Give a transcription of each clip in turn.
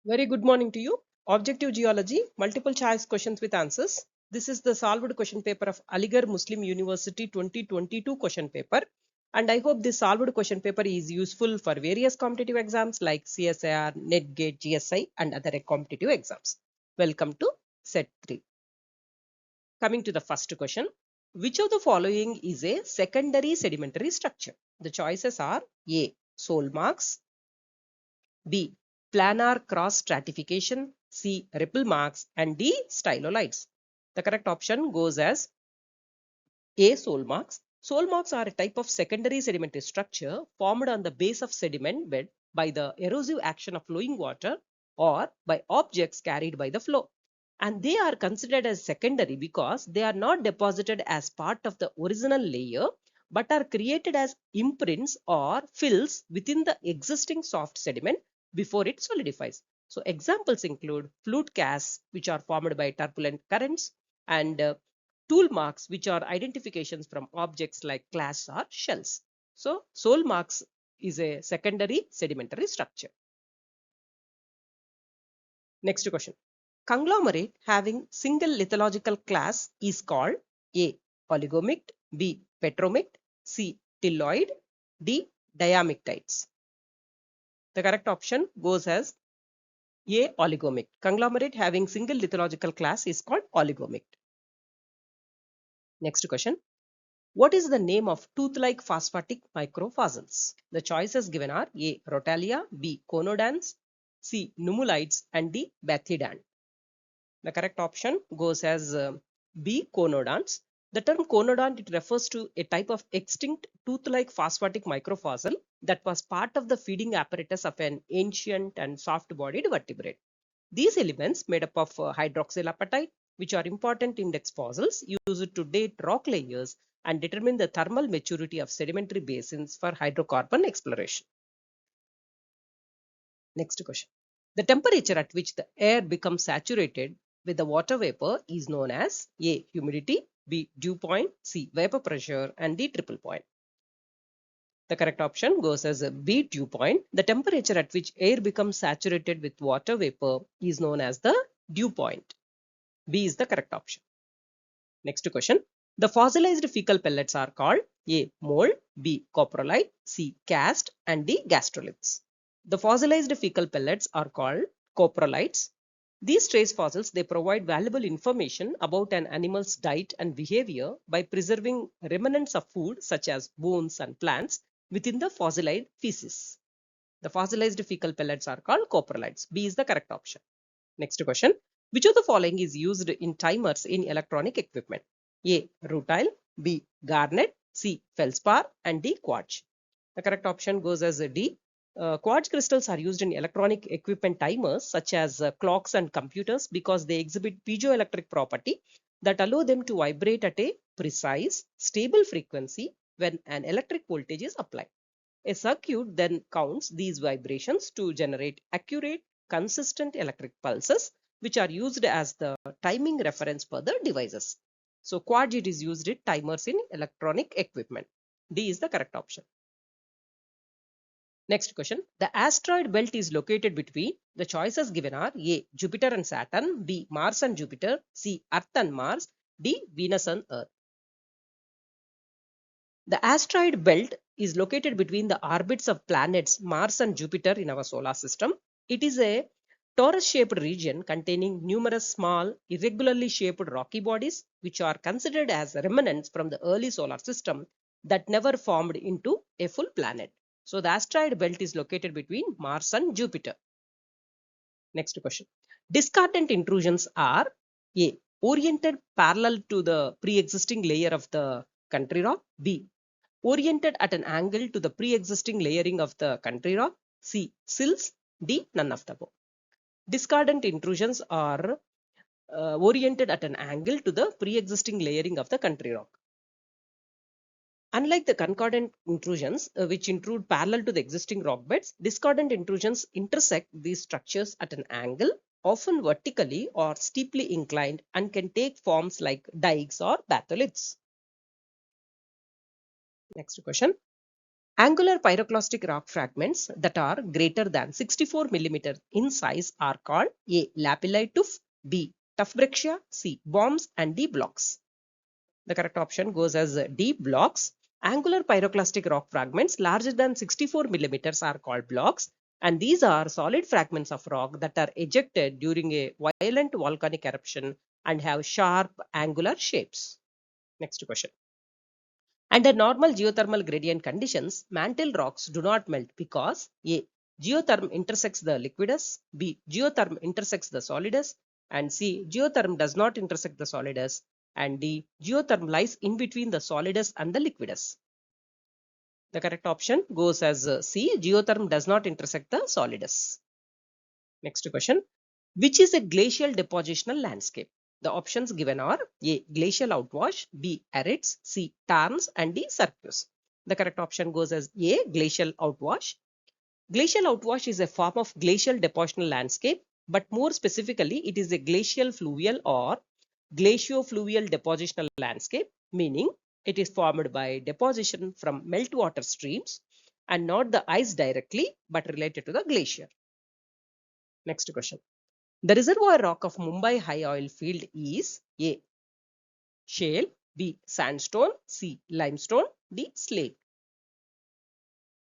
Very good morning to you. Objective Geology, multiple choice questions with answers. This is the solved question paper of Aligarh Muslim University 2022 question paper. And I hope this solved question paper is useful for various competitive exams like CSIR, NetGate, GSI and other competitive exams. Welcome to set 3. Coming to the first question. Which of the following is a secondary sedimentary structure? The choices are A. Soil marks, B. Planar cross stratification, C. Ripple marks, and D. Stylolites. The correct option goes as A. Soil marks. Soil marks are a type of secondary sedimentary structure formed on the base of sediment bed by the erosive action of flowing water or by objects carried by the flow. And they are considered as secondary because they are not deposited as part of the original layer but are created as imprints or fills within the existing soft sediment before it solidifies. So examples include flute casts, which are formed by turbulent currents, and tool marks, which are identifications from objects like clasts or shells. So soil marks is a secondary sedimentary structure. Next question. Conglomerate having single lithological class is called A. Oligomicte, B. Petromicte, C. Tilloid, D. Diamictites. The correct option goes as A. Oligomicte. Conglomerate having single lithological class is called oligomicte. Next question. What is the name of tooth-like phosphatic microfossils? The choices given are A. Rotalia, B. Conodonts, C. Nummulites, and D. Bathydan. The correct option goes as B. Conodonts. The term conodont, it refers to a type of extinct tooth-like phosphatic microfossil that was part of the feeding apparatus of an ancient and soft-bodied vertebrate. These elements made up of hydroxylapatite, which are important index fossils used to date rock layers and determine the thermal maturity of sedimentary basins for hydrocarbon exploration. Next question. The temperature at which the air becomes saturated with the water vapor is known as A. Humidity, B. Dew point, C. Vapor pressure, and D. Triple point. The correct option goes as a B. Dew point. The temperature at which air becomes saturated with water vapor is known as the dew point. B is the correct option. Next question. The fossilized fecal pellets are called A. Mold, B. Coprolite, C. Cast, and D. Gastroliths. The fossilized fecal pellets are called coprolites. These trace fossils, they provide valuable information about an animal's diet and behavior by preserving remnants of food such as bones and plants within the fossilized feces. The fossilized fecal pellets are called coprolites. B is the correct option. Next question. Which of the following is used in timers in electronic equipment? A. Rutile, B. Garnet, C. Feldspar, and D. Quartz. The correct option goes as D. Quartz crystals are used in electronic equipment timers such as clocks and computers because they exhibit piezoelectric property that allow them to vibrate at a precise, stable frequency when an electric voltage is applied. A circuit then counts these vibrations to generate accurate, consistent electric pulses, which are used as the timing reference for the devices. So quartz is used in timers in electronic equipment. D is the correct option. Next question. The asteroid belt is located between, the choices given are A. Jupiter and Saturn, B. Mars and Jupiter, C. Earth and Mars, D. Venus and Earth. The asteroid belt is located between the orbits of planets Mars and Jupiter in our solar system. It is a torus-shaped region containing numerous small, irregularly shaped rocky bodies, which are considered as remnants from the early solar system that never formed into a full planet. So the asteroid belt is located between Mars and Jupiter. Next question. Discordant intrusions are A. Oriented parallel to the pre-existing layer of the country rock, B. Oriented at an angle to the pre-existing layering of the country rock, C. Sills, D. None of the above. Discordant intrusions are oriented at an angle to the pre-existing layering of the country rock. Unlike the concordant intrusions, which intrude parallel to the existing rock beds, discordant intrusions intersect these structures at an angle, often vertically or steeply inclined, and can take forms like dikes or batholiths. Next question. Angular pyroclastic rock fragments that are greater than 64 mm in size are called A. Lapilli tuff, B. Tuff-brachia, C. Bombs, and D. Blocks. The correct option goes as D. Blocks. Angular pyroclastic rock fragments larger than 64 mm are called blocks, and these are solid fragments of rock that are ejected during a violent volcanic eruption and have sharp angular shapes. Next question. Under normal geothermal gradient conditions, mantle rocks do not melt because A. Geotherm intersects the liquidus, B. Geotherm intersects the solidus, and C. Geotherm does not intersect the solidus, and D. Geotherm lies in between the solidus and the liquidus. The correct option goes as C. Geotherm does not intersect the solidus. Next question. Which is a glacial depositional landscape? The options given are A. Glacial outwash, B. Arids, C. Tarns, and D. Cirques. The correct option goes as A. Glacial outwash. Glacial outwash is a form of glacial depositional landscape, but more specifically, it is a glacial fluvial or glaciofluvial depositional landscape, meaning it is formed by deposition from meltwater streams and not the ice directly, but related to the glacier. Next question. The reservoir rock of Mumbai high oil field is A. Shale, B. Sandstone, C. Limestone, D. Slate.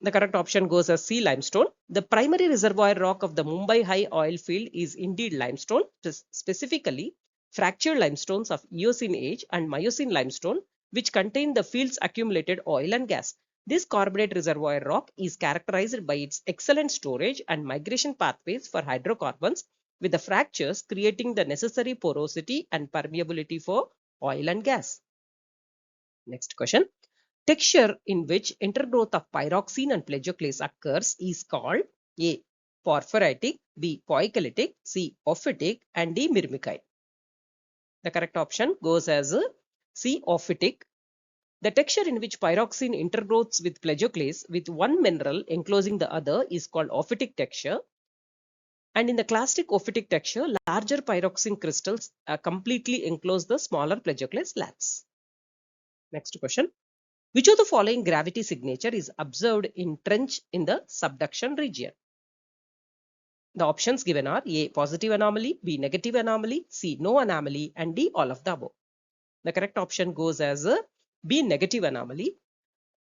The correct option goes as C. Limestone. The primary reservoir rock of the Mumbai high oil field is indeed limestone, specifically fractured limestones of Eocene age and Miocene limestone, which contain the field's accumulated oil and gas. This carbonate reservoir rock is characterized by its excellent storage and migration pathways for hydrocarbons, with the fractures creating the necessary porosity and permeability for oil and gas. Next question. Texture in which intergrowth of pyroxene and plagioclase occurs is called A. Porphyritic, B. Poikilotic, C. Ophitic, and D. Myrmicite. The correct option goes as C. Ophitic. The texture in which pyroxene intergrowths with plagioclase with one mineral enclosing the other is called ophitic texture. And in the clastic ophitic texture, larger pyroxene crystals completely enclose the smaller plagioclase layers. Next question. Which of the following gravity signature is observed in trench in the subduction region? The options given are A. Positive anomaly, B. Negative anomaly, C. No anomaly, and D. All of the above. The correct option goes as B. Negative anomaly.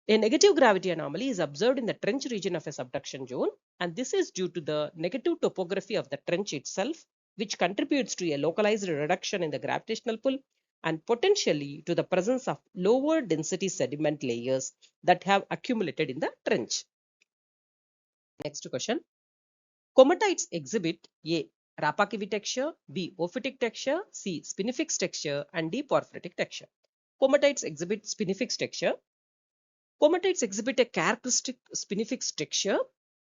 A negative gravity anomaly is observed in the trench region of a subduction zone, and this is due to the negative topography of the trench itself, which contributes to a localized reduction in the gravitational pull and potentially to the presence of lower density sediment layers that have accumulated in the trench. Next question. Comatites exhibit A. Rapakivi texture, B. Ophitic texture, C. Spinifex texture, and D. Porphyritic texture. Comatites exhibit spinifex texture. Comatites exhibit a characteristic spinifex texture,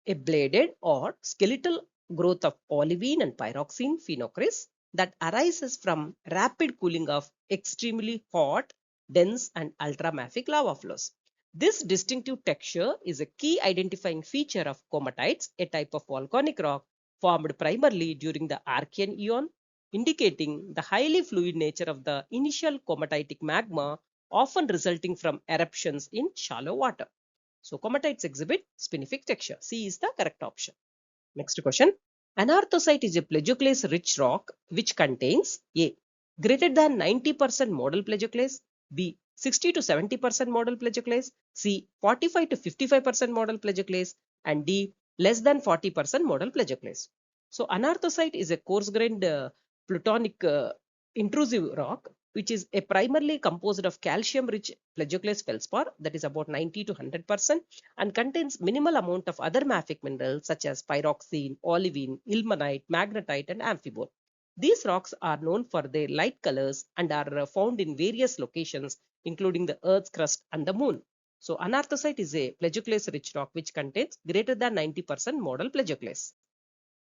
a bladed or skeletal growth of olivine and pyroxene phenocrysts that arises from rapid cooling of extremely hot, dense, and ultramafic lava flows. This distinctive texture is a key identifying feature of comatites, a type of volcanic rock formed primarily during the Archean eon, indicating the highly fluid nature of the initial comatitic magma, often resulting from eruptions in shallow water. So comatites exhibit spinifex texture. C is the correct option. Next question. Anarthosite is a plagioclase-rich rock which contains A. Greater than 90% model plagioclase, B. 60 to 70% model plagioclase, C. 45 to 55% model plagioclase, and D. Less than 40% model plagioclase. So anarthosite is a coarse-grained plutonic intrusive rock which is a primarily composed of calcium-rich plagioclase feldspar, that is about 90 to 100%, and contains minimal amount of other mafic minerals such as pyroxene, olivine, ilmenite, magnetite, and amphibole. These rocks are known for their light colors and are found in various locations, including the Earth's crust and the moon. So anarthosite is a plagioclase-rich rock which contains greater than 90% model plagioclase.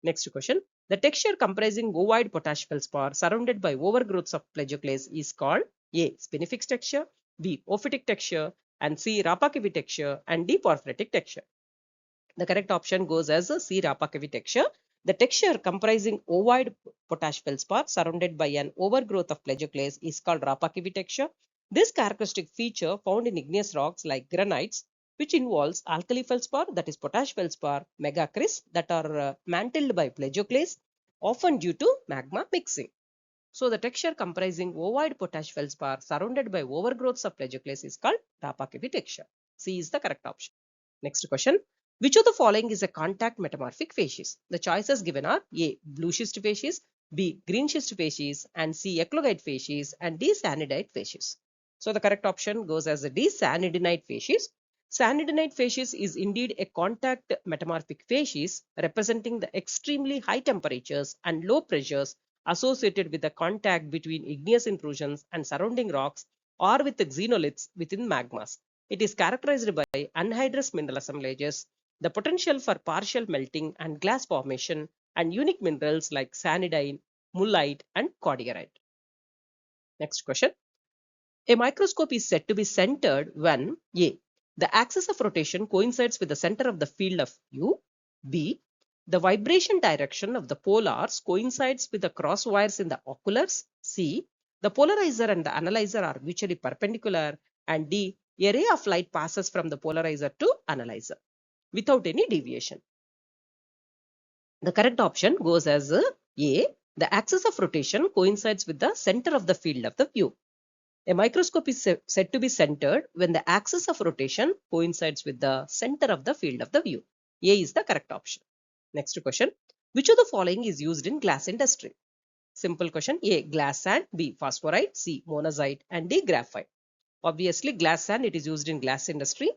Next question. The texture comprising ovoid potash feldspar surrounded by overgrowths of plagioclase is called A. Spinifex texture, B. Ophitic texture, and C. Rapakivi texture, and D. Porphyritic texture. The correct option goes as C. Rapakivi texture. The texture comprising ovoid potash feldspar surrounded by an overgrowth of plagioclase is called Rapakivi texture. This characteristic feature found in igneous rocks like granites, which involves alkali feldspar, that is potash feldspar, megacris, that are mantled by plagioclase, often due to magma mixing. So the texture comprising ovoid potash feldspar surrounded by overgrowths of plagioclase is called Dapa-Kevi texture. C is the correct option. Next question. Which of the following is a contact metamorphic facies? The choices given are A. Blue schist facies, B. Green schist facies, and C. Eclogite facies, and D. Sanidite facies. So the correct option goes as a D. Sanidinite facies. Sanidinite facies is indeed a contact metamorphic facies representing the extremely high temperatures and low pressures associated with the contact between igneous intrusions and surrounding rocks or with the xenoliths within magmas. It is characterized by anhydrous mineral assemblages, the potential for partial melting and glass formation, and unique minerals like sanidine, mullite, and cordierite. Next question. A microscope is said to be centered when A. The axis of rotation coincides with the center of the field of view. B. The vibration direction of the polars coincides with the cross wires in the oculars. C. The polarizer and the analyzer are mutually perpendicular. And D. A ray of light passes from the polarizer to analyzer without any deviation. The correct option goes as A. The axis of rotation coincides with the center of the field of the view. A microscope is said to be centered when the axis of rotation coincides with the center of the field of the view. A is the correct option. Next question. Which of the following is used in glass industry? Simple question. A. Glass sand. B. Phosphorite. C. Monazite. And D. Graphite. Obviously, glass sand, it is used in glass industry.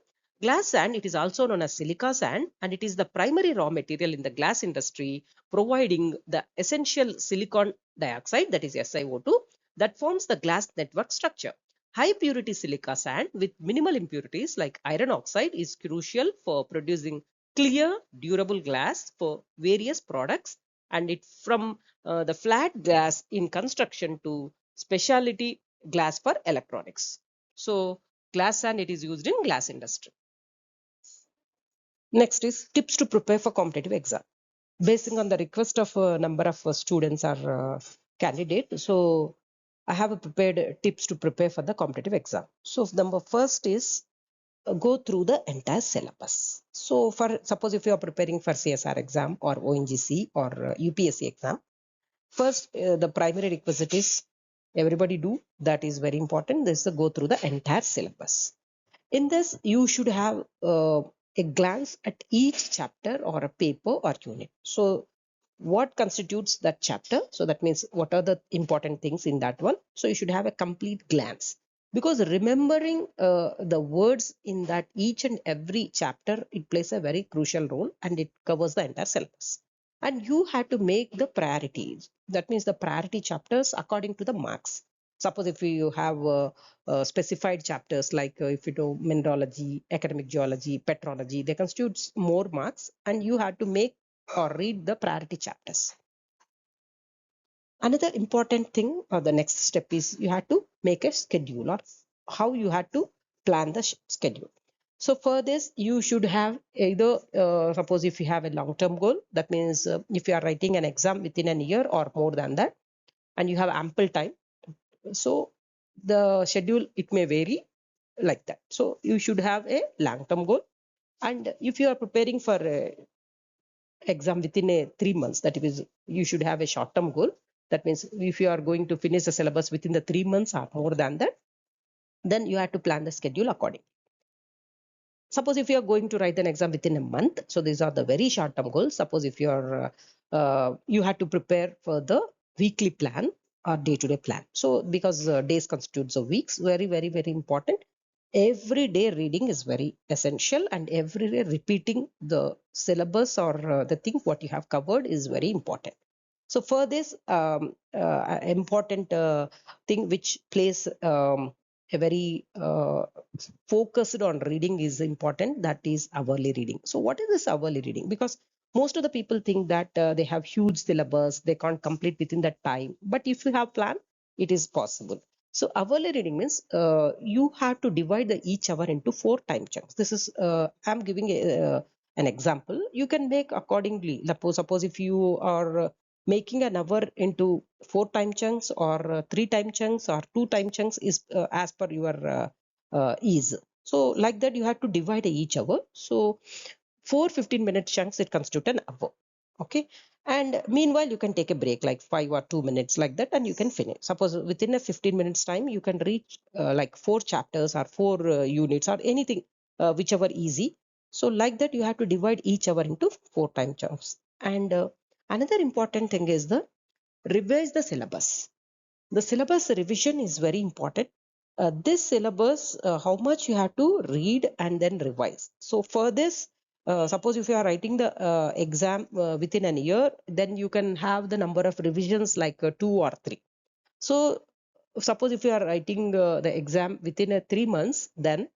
Glass sand, it is also known as silica sand, and it is the primary raw material in the glass industry, providing the essential silicon dioxide, that is SiO2, that forms the glass network structure. High purity silica sand with minimal impurities like iron oxide is crucial for producing clear, durable glass for various products, and it from the flat glass in construction to specialty glass for electronics. So glass sand, it is used in glass industry. Next is tips to prepare for competitive exam. Basing on the request of a number of students or candidates, so I have prepared tips to prepare for the competitive exam. So number first is go through the entire syllabus. So for suppose if you are preparing for CSR exam or ONGC or UPSC exam, first the primary requisite is everybody do, that is very important. This is go through the entire syllabus. In this, you should have a glance at each chapter or a paper or unit. So what constitutes that chapter? So that means what are the important things in that one? So you should have a complete glance, because remembering the words in that each and every chapter, it plays a very crucial role and it covers the entire syllabus. And you have to make the priorities. That means the priority chapters according to the marks. Suppose if you have specified chapters like if you do mineralogy, academic geology, petrology, they constitute more marks, and you have to make or read the priority chapters. Another important thing or the next step is you have to make a schedule, or how you have to plan the schedule. So for this, you should have either suppose if you have a long-term goal, that means if you are writing an exam within a year or more than that, and you have ample time, so the schedule, it may vary like that. So you should have a long-term goal. And if you are preparing for exam within a 3 months, that is, you should have a short-term goal. That means if you are going to finish the syllabus within the 3 months or more than that, then you have to plan the schedule accordingly. Suppose if you are going to write an exam within a month, so these are the very short-term goals. Suppose if you are you have to prepare for the weekly plan or day-to-day plan. So because days constitutes of weeks, very, very, very important. Every day reading is very essential, and every day repeating the syllabus or the thing what you have covered is very important. So for this important thing which plays a very focused on reading is important, that is hourly reading. So what is this hourly reading? Because most of the people think that they have huge syllabus, they can't complete within that time. But if you have plan, it is possible. So hourly reading means you have to divide each hour into 4 time chunks. This is I'm giving an example. You can make accordingly. Suppose if you are making an hour into 4 time chunks or 3 time chunks or 2 time chunks is as per your ease. So like that, you have to divide each hour. So 4 15-minute chunks, it comes to an hour. Okay. And meanwhile, you can take a break like 5 or 2 minutes like that, and you can finish. Suppose within a 15 minutes time, you can reach like 4 chapters or 4 units or anything, whichever easy. So like that, you have to divide each hour into 4 time chunks. And another important thing is the revise the syllabus. The syllabus revision is very important. This syllabus, how much you have to read and then revise. So for this, suppose if you are writing the exam within an year, then you can have the number of revisions like 2 or 3. So suppose if you are writing the exam within 3 months, then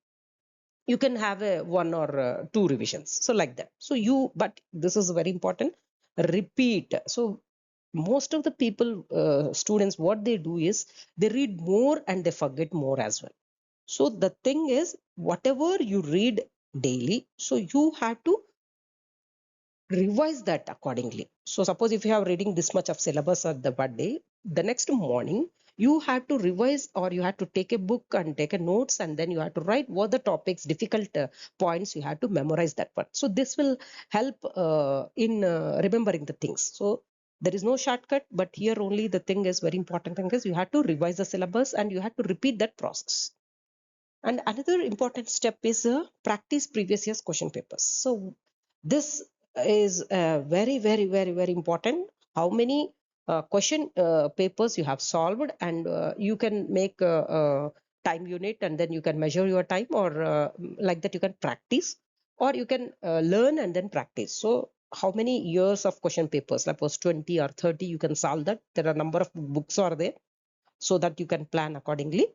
you can have a 1 or 2 revisions. So like that. So but this is very important. Repeat. So most of the people, students, what they do is they read more and they forget more as well. So the thing is, whatever you read daily, so you have to revise that accordingly. So suppose if you have reading this much of syllabus at the one day, the next morning you have to revise, or you have to take a book and take a notes, and then you have to write what the topics, difficult points, you have to memorize that one. So this will help in remembering the things. So there is no shortcut, but here only the thing is very important thing is you have to revise the syllabus and you have to repeat that process. And another important step is practice previous year's question papers. So this is very, very, very, very important. How many question papers you have solved, and you can make a time unit, and then you can measure your time, or like that you can practice, or you can learn and then practice. So how many years of question papers, suppose 20 or 30, you can solve that. There are a number of books are there, so that you can plan accordingly.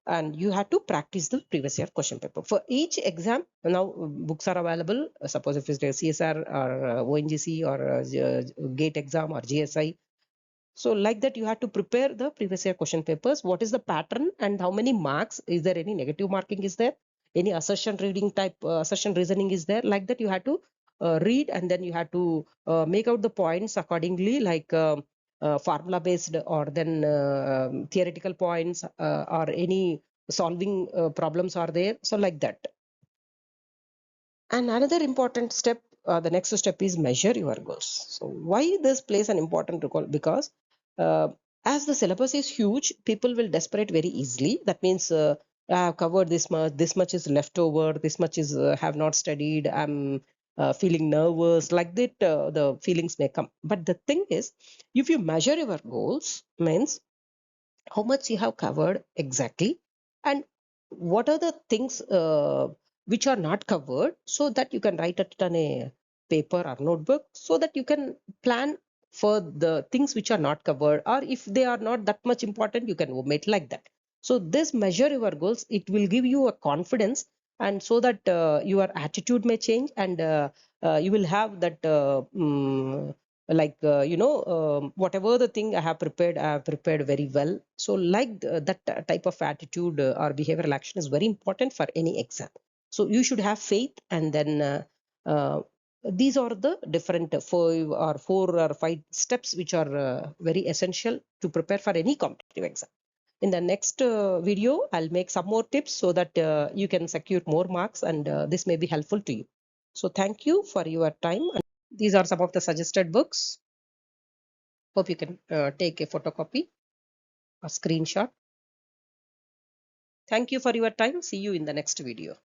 And you have to practice the previous year question paper. For each exam, now books are available. Suppose if it's a CSR or ONGC or GATE exam or GSI. So like that, you have to prepare the previous year question papers. What is the pattern and how many marks? Is there any negative marking? Is there any assertion reading type, assertion reasoning is there? Like that, you have to read, and then you have to make out the points accordingly, like formula based, or then theoretical points, or any solving problems are there. So like that. And another important step, the next step is measure your goals. So why this plays an important role? Because as the syllabus is huge, people will desperate very easily. That means I have covered this much is left over, this much is have not studied, I'm feeling nervous, like that the feelings may come. But the thing is, if you measure your goals, means how much you have covered exactly, and what are the things which are not covered, so that you can write it on a paper or notebook, so that you can plan for the things which are not covered, or if they are not that much important, you can omit, like that. So this measure your goals, it will give you a confidence, and so that your attitude may change, and you will have that like whatever the thing I have prepared very well. So like that type of attitude or behavioral action is very important for any exam. So you should have faith, and then these are the different 4 or 5 steps which are very essential to prepare for any competitive exam. In the next video, I'll make some more tips so that you can secure more marks, and this may be helpful to you. So thank you for your time. These are some of the suggested books. Hope you can take a photocopy or screenshot. Thank you for your time. See you in the next video.